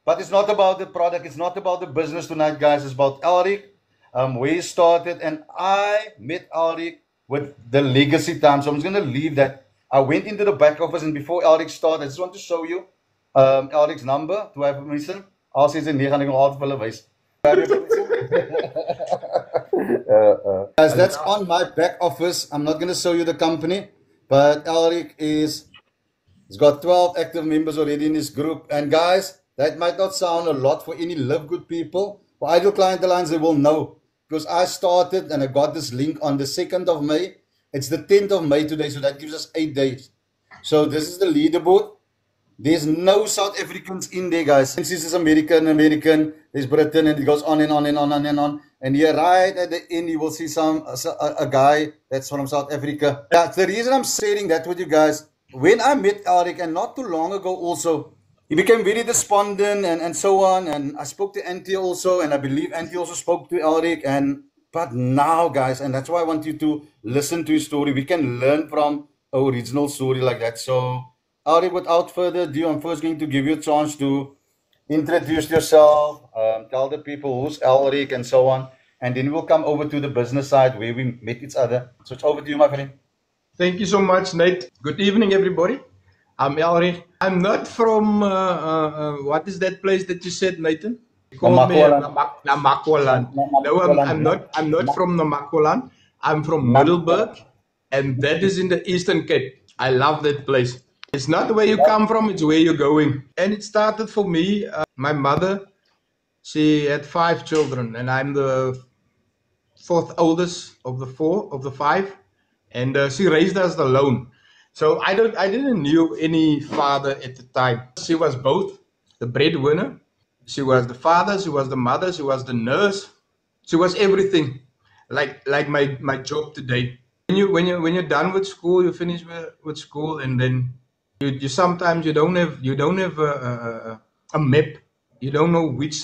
But it's not about the product. It's not about the business tonight, guys. It's about Elric. We started, and I met Elric with the legacy time. So I'm just going to leave that. I went into the back office, and before Elric started, I just want to show you Elric's number. Do I have permission? I'll say it's in 9 half guys, that's on my back office. I'm not going to show you the company, but Elric is He's got 12 active members already in his group. And guys, that might not sound a lot for any Live Good people. For ideal client alliance, they will know. Because I started and I got this link on the 2nd of May. It's the 10th of May today, so that gives us 8 days. So this is the leaderboard. There's no South Africans in there, guys. This is American, there's Britain, and it goes on and on and on and on. And here, right at the end, you will see a guy that's from South Africa. That's the reason I'm sharing that with you guys. When I met Elric, and not too long ago also, he became very despondent and so on. And I spoke to Auntie also, and I believe Auntie also spoke to Elric. But now, guys, and that's why I want you to listen to his story. We can learn from our original story like that. So, Elric, without further ado, I'm first going to give you a chance to introduce yourself, tell the people who's Elric and so on. And then we'll come over to the business side where we met each other. So it's over to you, my friend. Thank you so much, Nate. Good evening, everybody. I'm Elric. I'm not from, what is that place that you said, Nathan? You called me Namakwaland. No, I'm not from Namakwaland. I'm from Middelburg, and that is in the Eastern Cape. I love that place. It's not where you come from, it's where you're going. And it started for me, my mother, she had 5 children, and I'm the 4th oldest of the 5. And she raised us alone. So I didn't knew any father at the time. She was both the breadwinner. She was the father, she was the mother, she was the nurse. She was everything, like my job today. When you're done with school, you finish with school, and then you sometimes you don't have a map. You don't know which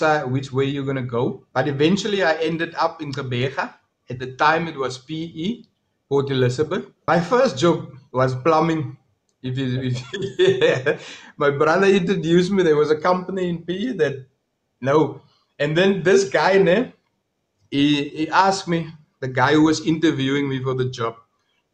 way you're gonna go. But eventually I ended up in Gqeberha. At the time it was PE. Port Elizabeth. My first job was plumbing. My brother introduced me. There was a company in PE that, no. And then this guy, he asked me, the guy who was interviewing me for the job,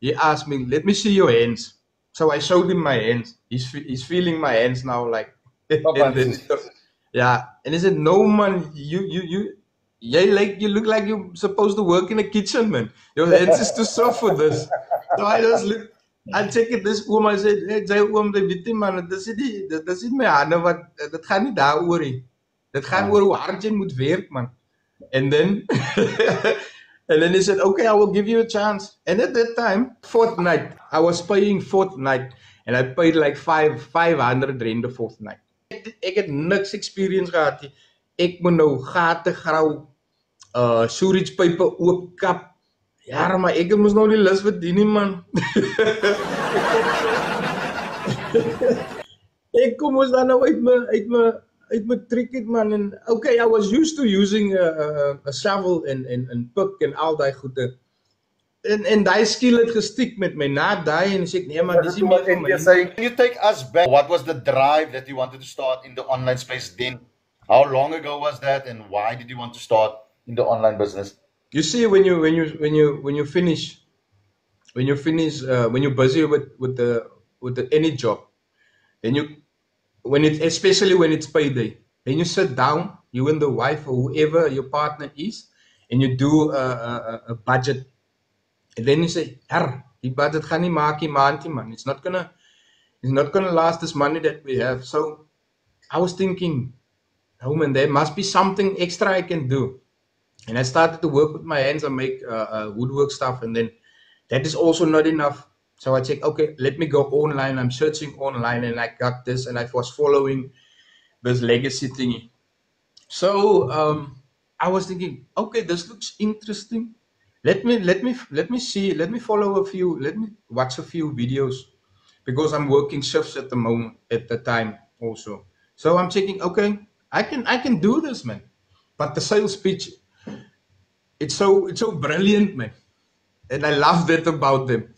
he asked me, let me see your hands. So I showed him my hands. He's feeling my hands now, like. Yeah. And he said, no, man, you look like you're supposed to work in a kitchen, man. Your hands is too soft for this. So I just look, I check it this oom, I said, hey, jy oom, jy weet nie, man, dit is nie my hande wat, dit gaan nie daaroor nie. Dit gaan oor hoe hard jy moet werk, man. And then, and then he said, okay, I will give you a chance. And at that time, fortnight, I was paying fortnight, and I paid like 500 rand a fortnight. Ek het niks experience gehad nie. Ek moet nou gate grauw, sewage pipe oopkap. Ja, maar ek moes nou die lus verdien nie, man. Ek kom ons dan nou uit my cricket, man. And okay, I was used to using a shovel and pick and al die goede. En die skill het gestiek met my na die, en sê ek, nee, maar dis nie meer vir my. Can you take us back? What was the drive that you wanted to start in the online space then? How long ago was that, and why did you want to start in the online business? You see, when you finish, when you're busy with any job, then especially when it's payday, then you sit down, you and the wife or whoever your partner is, and you do a budget, and then you say, die budget gaan nie maak die maandie, man. It's not gonna last this money that we have. So I was thinking, oh man, there must be something extra I can do. And I started to work with my hands and make woodwork stuff, and then that is also not enough. So I checked, okay, let me go online. I'm searching online, and I got this, and I was following this legacy thingy. So I was thinking, okay, this looks interesting. Let me watch a few videos, because I'm working shifts at the time also. So I'm checking, okay, I can do this, man. But the sales pitch, it's so brilliant, man. And I love that about them.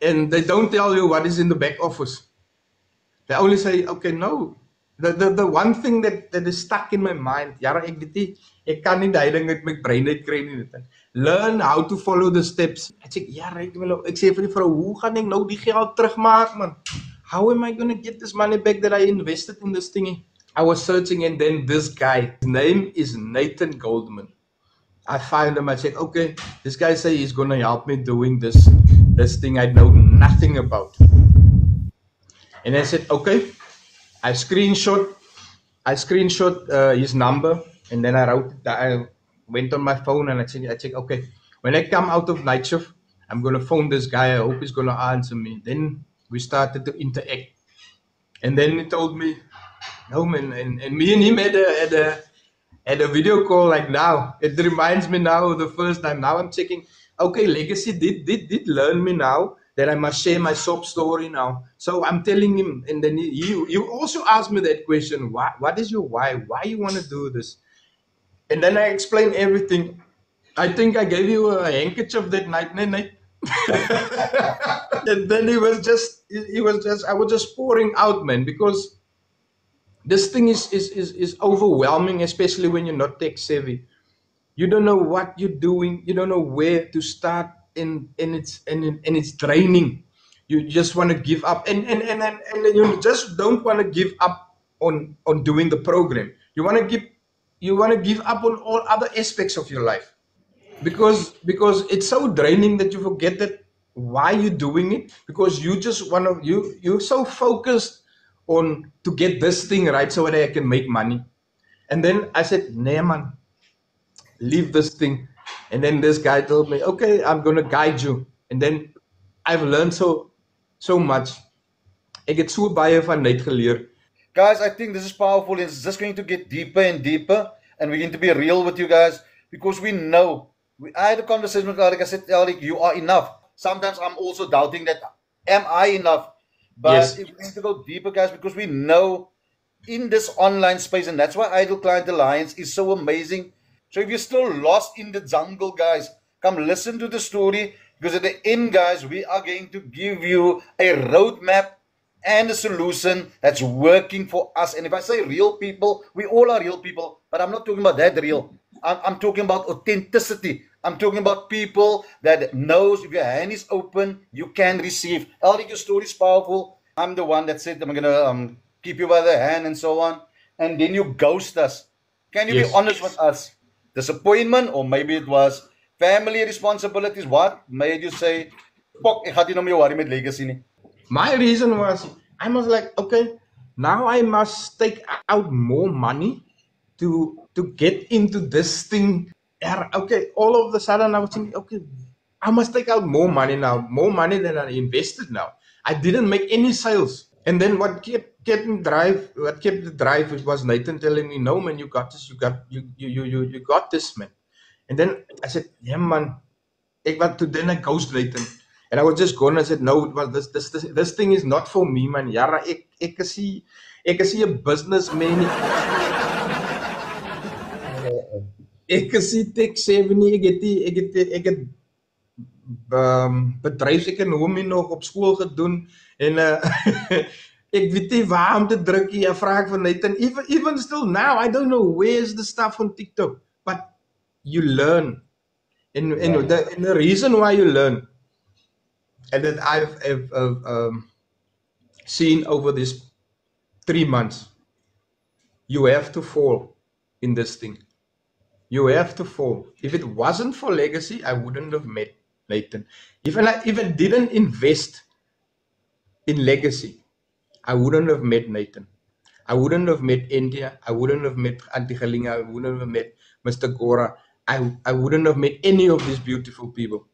And they don't tell you what is in the back office. They only say, okay, no, the one thing that is stuck in my mind, jare ek weet nie, ek kan nie daai ding uit my brein uitkry nie. Learn how to follow the steps. Ek sê jare ek sê vir die vrou, hoe gaan ek nou die geld terugmaak man? How am I going to get this money back that I invested in this thingy? I was searching, and then this guy, his name is Nathan Goldman. I found him. I said, okay, this guy say he's going to help me doing this thing I know nothing about. And I said, okay. I screenshot his number, and then I went on my phone and I said, okay, when I come out of night shift, I'm going to phone this guy. I hope he's going to answer me. Then we started to interact. And then he told me, no man, and me and him had a video call like now. It reminds me now of the first time. Now I'm checking, okay, Legacy did learn me now that I must share my sob story now. So I'm telling him, and then you also asked me that question, what is your why? Why you want to do this? And then I explained everything. I think I gave you a handkerchief that night. And then I was just pouring out, man, because this thing is overwhelming, especially when you're not tech savvy. You don't know what you're doing. You don't know where to start, and it's draining. You just want to give up, and you just don't want to give up on doing the program. You want to give up on all other aspects of your life, because it's so draining that you forget that why you're doing it, because you just want to you're so focused on to get this thing right so that I can make money. And then I said, nah man, leave this thing. And then this guy told me, okay, I'm gonna guide you. And then I've learned so much. Ek het so baie van net geleer. Guys, I think this is powerful. It's just going to get deeper and deeper, and we're going to be real with you guys, because we know. I had a conversation with Eric. I said, Eric, you are enough. Sometimes I'm also doubting that, am I enough? But Yes. if we need to go deeper, guys, because we know in this online space, and that's why Idle Client Alliance is so amazing. So if you're still lost in the jungle, guys, come listen to the story, because at the end, guys, we are going to give you a roadmap and a solution that's working for us. And if I say real people, we all are real people, but I'm not talking about that real. I'm talking about authenticity. I'm talking about people that knows if your hand is open, you can receive. Alric, your story is powerful. I'm the one that said I'm going to keep you by the hand and so on. And then you ghost us. Can you Yes. be honest with us? Disappointment, or maybe it was family responsibilities. What made you say, "Pok, ek gaan nie nou meer worry met legacy nie." My reason was, I was like, okay, now I must take out more money to get into this thing. Okay, all of a sudden I was thinking, okay, I must take out more money now, more money than I invested now. I didn't make any sales. And then what kept the drive was Nathan telling me, no man, you got this, you got this, man. And then I said, yeah man, then I ghost Nathan. And I was just going, I said, no, well, this thing is not for me, man. Yara, ek is a businessman. Ek is tech savvy, ek het bedryfsekonomie nog op skool gedoen, en ek weet nie waar om te druk nie. Ek vra van Nathan, even still now, I don't know where's the stuff on TikTok, but you learn. And the reason why you learn, and that I've seen over these 3 months, you have to fall in this thing. You have to fall. If it wasn't for legacy, I wouldn't have met Nathan. If I didn't invest in legacy, I wouldn't have met Nathan. I wouldn't have met India. I wouldn't have met Auntie Galinga. I wouldn't have met Mr. Gora. I wouldn't have met any of these beautiful people.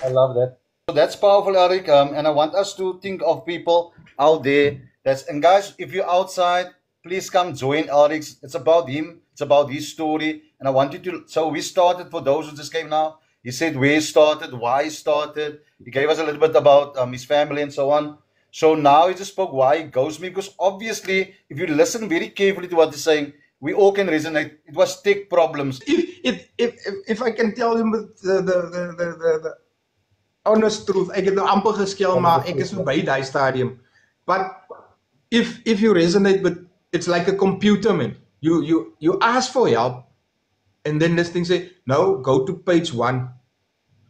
I love that. So that's powerful, Eric. And I want us to think of people out there. And guys, if you're outside, please come join Eric's. It's about him. It's about his story. And I want you to. So we started, for those who just came now. He said where he started, why he started. He gave us a little bit about his family and so on. So now he just spoke why he goes me. Because obviously, if you listen very carefully to what he's saying, we all can resonate. It was tech problems. If I can tell him the honest truth, ek het nou amper geskel, maar ek is verby daai stadium. But if you resonate with, it's like a computer, man. You ask for help, and then this thing say, no, go to page 1,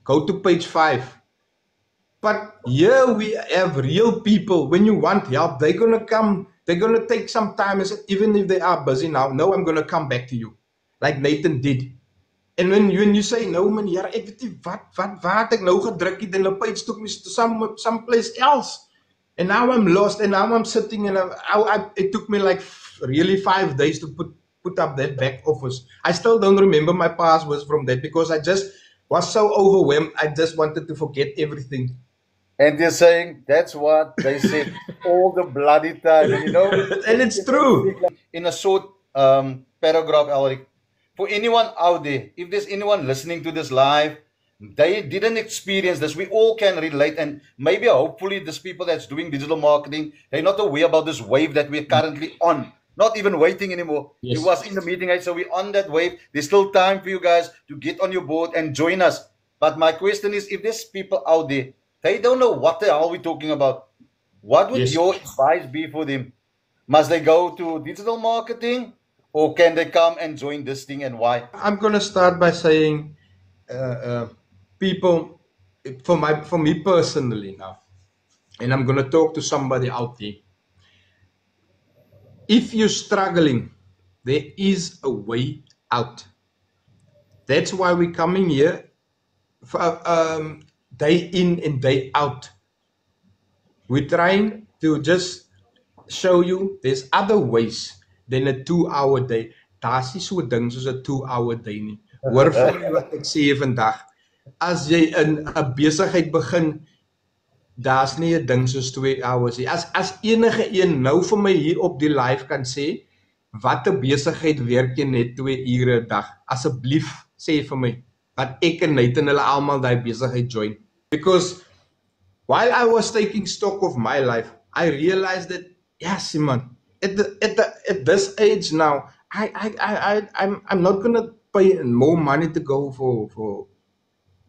go to page 5. But here we have real people. When you want help, they're gonna come. They're gonna take some time and say, even if they are busy now, no, I'm gonna come back to you, like Nathan did. And when you say, no man, hier, ek weet nie wat ek nou gedruk het en the page took me to some place else. And now I'm lost, and now I'm sitting, and it took me like really 5 days to put up that back office. I still don't remember my passwords from that because I just was so overwhelmed. I just wanted to forget everything. And they're saying that's what they said all the bloody time, and you know. And it's true. In a short paragraph, Elric, for anyone out there, if there's anyone listening to this live, they didn't experience this, we all can relate, and maybe hopefully these people that's doing digital marketing, they're not aware about this wave that we're currently on. Not even waiting anymore. Yes. It was in the meeting, so we're on that wave. There's still time for you guys to get on your board and join us. But my question is, if there's people out there, they don't know what the hell we're talking about, what would your advice be for them? Must they go to digital marketing, or can they come and join this thing, and why? I'm going to start by saying, people, for me personally now, and I'm going to talk to somebody out there. If you're struggling, there is a way out. That's why we're coming here for, day in and day out. We're trying to just show you there's other ways than a 2-hour day. Daar's nie so 'n ding soos 'n 2-hour day nie. Hoor vir my wat ek sê vandag. As jy in 'n besigheid begin, daar's nie 'n ding soos 2 hours nie. As enige een nou vir my hier op die live kan sê, wat 'n besigheid werk jy net 2 ure 'n dag? Asseblief sê vir my, wat ek en Nathan hulle almal daai besigheid join. Because while I was taking stock of my life, I realized that, yes, man, at this age now, I'm not gonna pay more money to go for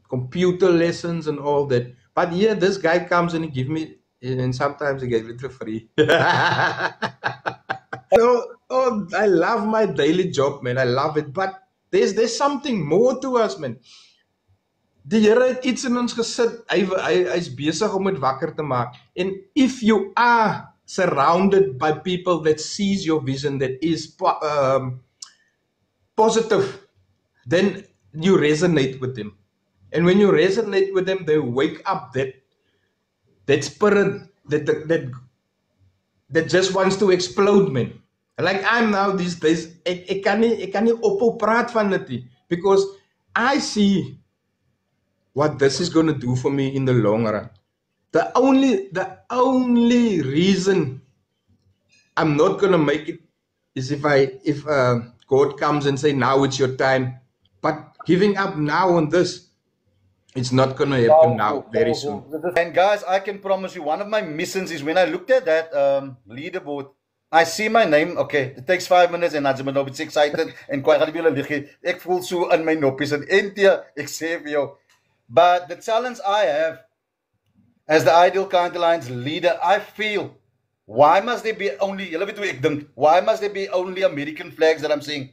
computer lessons and all that. But yeah, this guy comes and he gives me, and sometimes he gives it for free. I love my daily job, man. I love it. But there's something more to us, man. Die Here het iets in ons gesit. Hy's besig om dit wakker te maak. And if you are surrounded by people that sees your vision, that is positive, then you resonate with them. And when you resonate with them, they wake up that spirit that just wants to explode, man. Like I'm now these days, ek kan nie ophou praat van dit nie, because I see what this is going to do for me in the long run. The only reason I'm not going to make it is if God comes and say, now it's your time. But giving up now on this, it's not going to happen now, very soon. And guys, I can promise you, one of my missions is when I looked at that leaderboard, I see my name. Okay, it takes 5 minutes and I'm a bit excited and quite a bit ek voel so in my noppies en ek sê vir jou. But the challenge I have as the Ideal Client Alliance leader, I feel, why must there be only, why must there be only American flags that I'm seeing?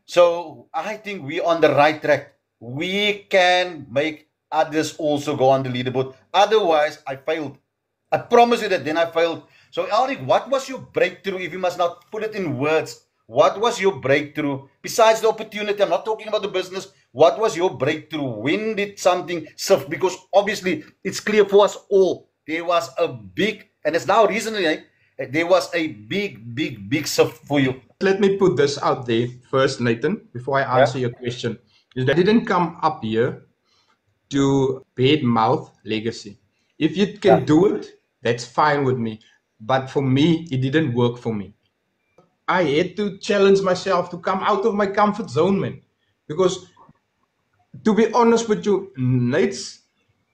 So I think we're on the right track. We can make others also go on the leaderboard. Otherwise, I failed. I promise you that then I failed. So Elric, what was your breakthrough, if you must not put it in words? What was your breakthrough? Besides the opportunity, I'm not talking about the business. What was your breakthrough? When did something shift? Because obviously, it's clear for us all. There was a big, and it's now recently, there was a big shift for you. Let me put this out there first, Nathan, before I answer your question. I didn't come up here to bad mouth legacy. If you can do it, that's fine with me. But for me, it didn't work for me. I had to challenge myself to come out of my comfort zone, man. Because to be honest with you, Nate's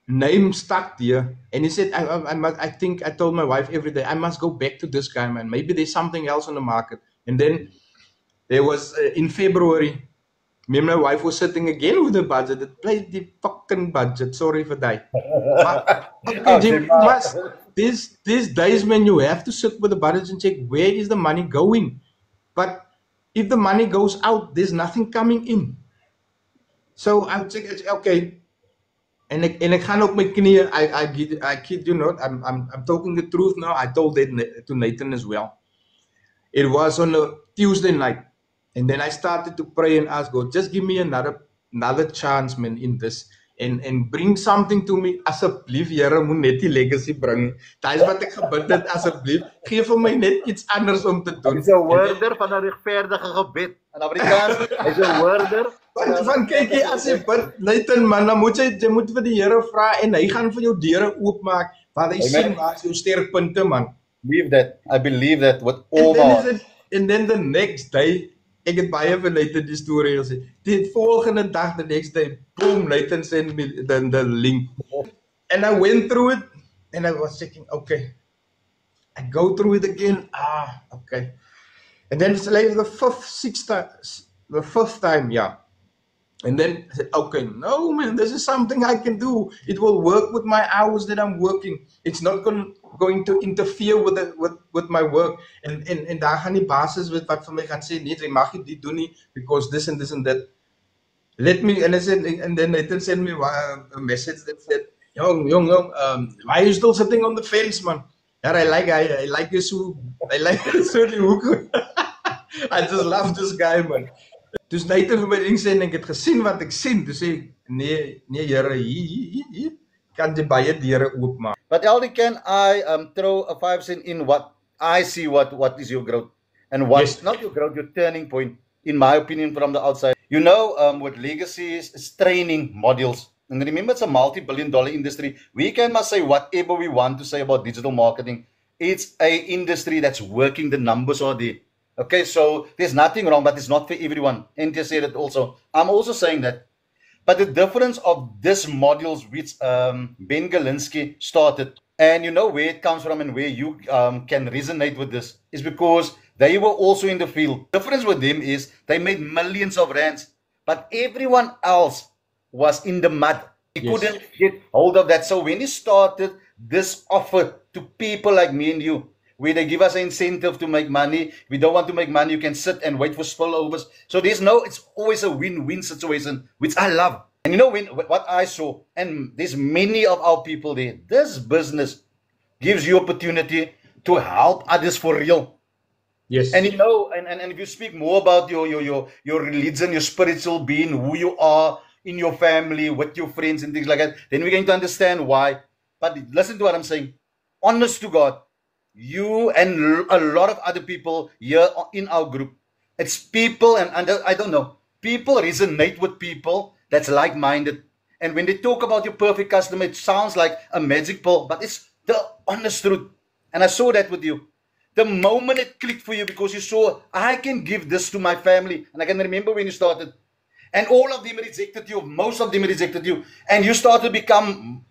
name stuck there. And he said, I think I told my wife every day, I must go back to this guy, man. Maybe there's something else on the market. And then there was, in February, me and my wife was sitting again with the budget. It played the fucking budget. Sorry for that. these days, man, you have to sit with the budget and check where is the money going. But if the money goes out, there's nothing coming in. So I'm thinking, okay, and ik ga op mijn knieën. I kid you not. I'm talking the truth now. I told that to Nathan as well. It was on a Tuesday night, and then I started to pray and ask God, just give me another chance, man, in this, and bring something to me. Asseblief, Here, moet net die legacy bring. Dit is wat ek gebid het. Asseblief, gee vir my net iets anders om te doen. Hy's 'n hoorder van 'n regverdige gebed. In Afrikaans, hy's 'n hoorder. Van kyk jy as jy bid, Nathan, man, dan moet jy moet vir die Here vra en hy gaan vir jou deure oopmaak want hy sien waar is jou sterkpunte, man. I believe that with all my heart. And then the next day, ek het baie vir Nathan die storie gesê. Die volgende dag, the next day, boom, Nathan sent me the link. And I went through it and I was checking, okay. I go through it again, okay. And then it's like the fifth time, yeah. And then I said, okay, no, man, this is something I can do. It will work with my hours that I'm working. It's not going to interfere with my work. En daar gaan die basis wat vir my gaan sê, nee, jy mag nie dit doen nie, because this and that. Let me, and I said, and then Nathan sent me a message that said, young, why are you still sitting on the fence, man? Yeah, I like you so, die hoek. I just love this guy, man. Dus Nathan vir my ding sê en ek het gesien wat ek sien. Dus sê nee Here, hier kan jy baie deure oopmaak. But Elder, can I throw a 5 cent in what I see what is your growth and what not your growth, your turning point, in my opinion, from the outside. You know, what legacy is training modules. And remember, it's a multi-billion-dollar industry. We can must say whatever we want to say about digital marketing. It's a industry that's working. The numbers are there. Okay, so there's nothing wrong, but it's not for everyone. Antia said it also. I'm also saying that. But the difference of this modules which Ben Galinsky started, and you know where it comes from and where you can resonate with this, is because they were also in the field. The difference with them is they made millions of rands, but everyone else was in the mud. He couldn't get hold of that. So when he started this offer to people like me and you, where they give us an incentive to make money. We don't want to make money. You can sit and wait for spillovers. So it's always a win-win situation, which I love. And you know what I saw, and there's many of our people there, this business gives you opportunity to help others for real. Yes. And you know, and if you speak more about your religion, your spiritual being, who you are in your family, with your friends and things like that, then we're going to understand why. But listen to what I'm saying. Honest to God, you and a lot of other people here in our group, it's people, and I don't know, people resonate with people that's like-minded. And when they talk about your perfect customer, it sounds like a magic pill, but it's the honest truth. And I saw that with you. The moment it clicked for you, because you saw, I can give this to my family. And I can remember when you started. And all of them rejected you, most of them rejected you. And you started to become...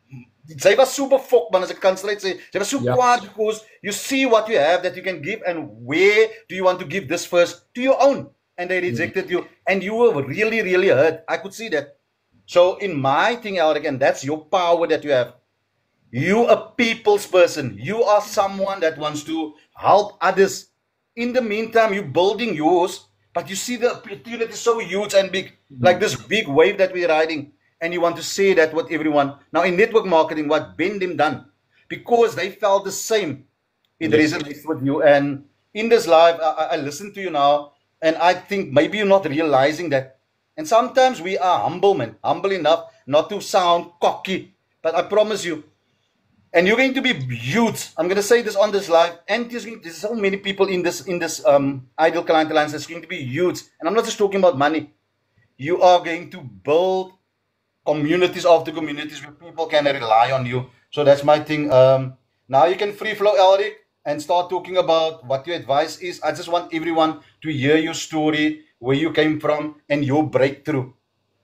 Sy was super fok, man, as ek kan straight say. Sy was so kwaad because you see what you have that you can give, and where do you want to give this first? To your own. And they rejected you. And you were really, really hurt. I could see that. So in my thing, Elric, and that's your power that you have. You a people's person. You are someone that wants to help others. In the meantime, you're building yours, but you see the opportunity so huge and big, like this big wave that we're riding. And you want to say that with everyone. Now in network marketing, what Ben them done, because they felt the same, it resonates with you. And in this live, I listen to you now, and I think maybe you're not realizing that. And sometimes we are humble, man, humble enough not to sound cocky. But I promise you, and you're going to be huge. I'm going to say this on this live, and there's so many people in this Ideal Client Alliance that's going to be huge. And I'm not just talking about money. You are going to build communities after communities where people can rely on you. So that's my thing. Now you can free flow, Elric, and start talking about what your advice is. I just want everyone to hear your story, where you came from, and your breakthrough.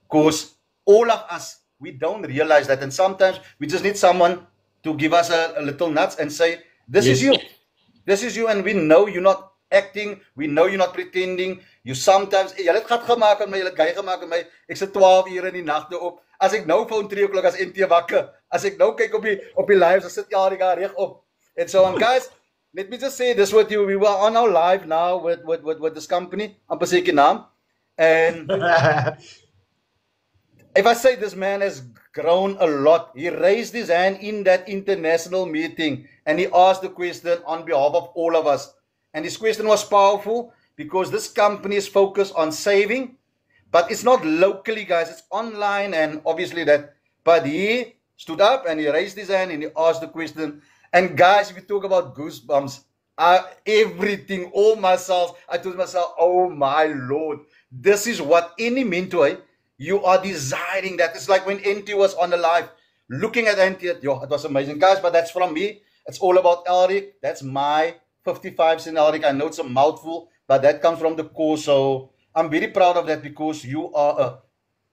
Because all of us, we don't realize that. And sometimes we just need someone to give us a little nuts and say, this is you. This is you. And we know you're not acting. We know you're not pretending. You sometimes, jy het gat gemaak aan my, jy het gey gemaak aan my. Ek sit 12 ure in die nagte op. As ek nou phone 3 o'clock as NT wakker, as ek nou kyk op die lives, as sit Jariga reg op and so on. Guys, let me just say this with you. We were on our live now with this company, Ampaseki Naam. And if I say this man has grown a lot, he raised his hand in that international meeting and he asked the question on behalf of all of us. And his question was powerful because this company is focused on saving, but it's not locally, guys. It's online and obviously that. But he stood up and he raised his hand and he asked the question. And guys, if you talk about goosebumps, everything, all myself, I told myself, oh my Lord, this is what any mentor, you are desiring that. It's like when NT was on the live, looking at NT, yo, it was amazing. Guys, but that's from me. It's all about Elric. That's my 55 cent Elric. I know it's a mouthful, but that comes from the core. So I'm very proud of that because you are a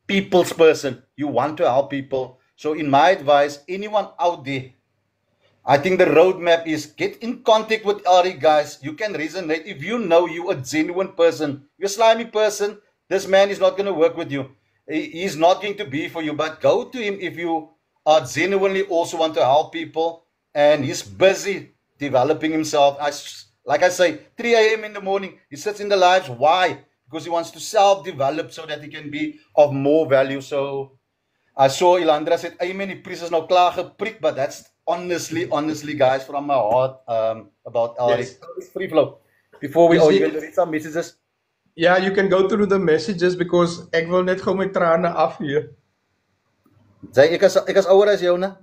people's person. You want to help people. So in my advice, anyone out there, I think the roadmap is get in contact with Elric, guys. You can resonate. If you know you're a genuine person, you're a slimy person, this man is not going to work with you. He's not going to be for you. But go to him if you are genuinely also want to help people. And he's busy developing himself. Like I say, 3 a.m. in the morning, he sits in the lives. Why? Because he wants to self-develop so that he can be of more value. So I saw Ilandra said, amen, die priest is nou klaar gepreek, but that's honestly, guys, from my heart about Elric. Yes. Free flow. Before we even read some messages. Yeah, you can go through the messages because ek wil net gou my trane af hier. Ek is ouer as jou, na.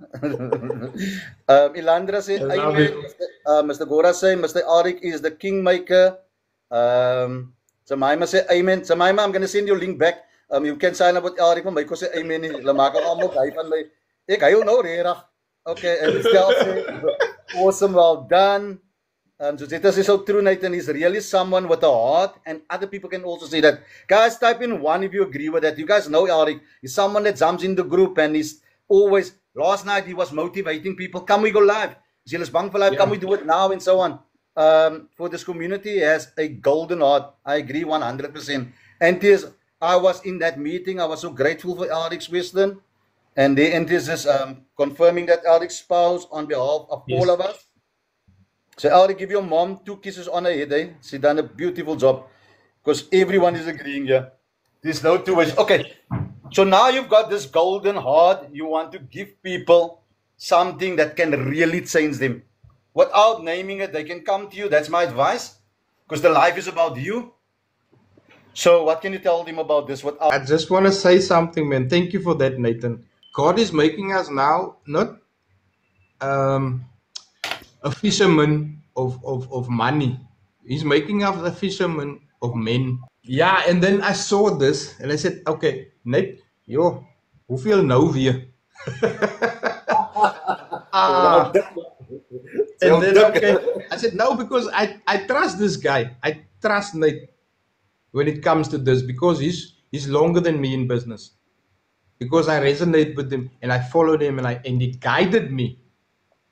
Ilandra said, amen. Mr. Gora said, Mr. Elric is the kingmaker. Jemima said, amen. Jemima, I'm going to send you a link back. You can sign up with Elric, maar ek sê amen nie. Hulle maak almal hy van my. Ek huil nou regtig. Okay, and Stel said, awesome, well done. Josetta says so true, Nathan. He's really someone with a heart, and other people can also say that. Guys, type in 1 if you agree with that. You guys know Elric. He's someone that jumps in the group and he's always, last night he was motivating people. Come we go live. Julle is bang vir live, Come we do it now and so on. For this community, he has a golden heart. I agree 100%. And I was in that meeting. I was so grateful for Elric's wisdom. And the emphasis confirming that Elric's spouse on behalf of all of us. So Elric, give your mom 2 kisses on her head. Eh? She done a beautiful job. Because everyone is agreeing here. There's no 2 ways. Okay. So now you've got this golden heart. You want to give people something that can really change them. Without naming it, they can come to you. That's my advice. Because the life is about you. So what can you tell them about this? I just want to say something, man. Thank you for that, Nathan. God is making us now not a fisherman of money. He's making us a fisherman of men. Yeah, and then I saw this and I said, okay, Nate, yo, hoeveel nou weer? And then, okay, I said, no, because I trust this guy. I trust Nate when it comes to this because he's longer than me in business. Because I resonate with him and I followed him and he guided me.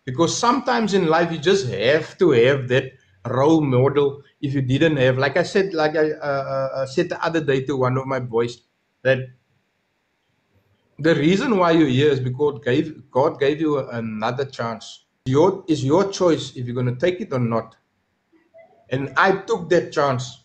Because sometimes in life you just have to have that role model. If you didn't have, like I said, said the other day to one of my boys, that the reason why you're here is because God gave you another chance. It's your choice if you're going to take it or not. And I took that chance.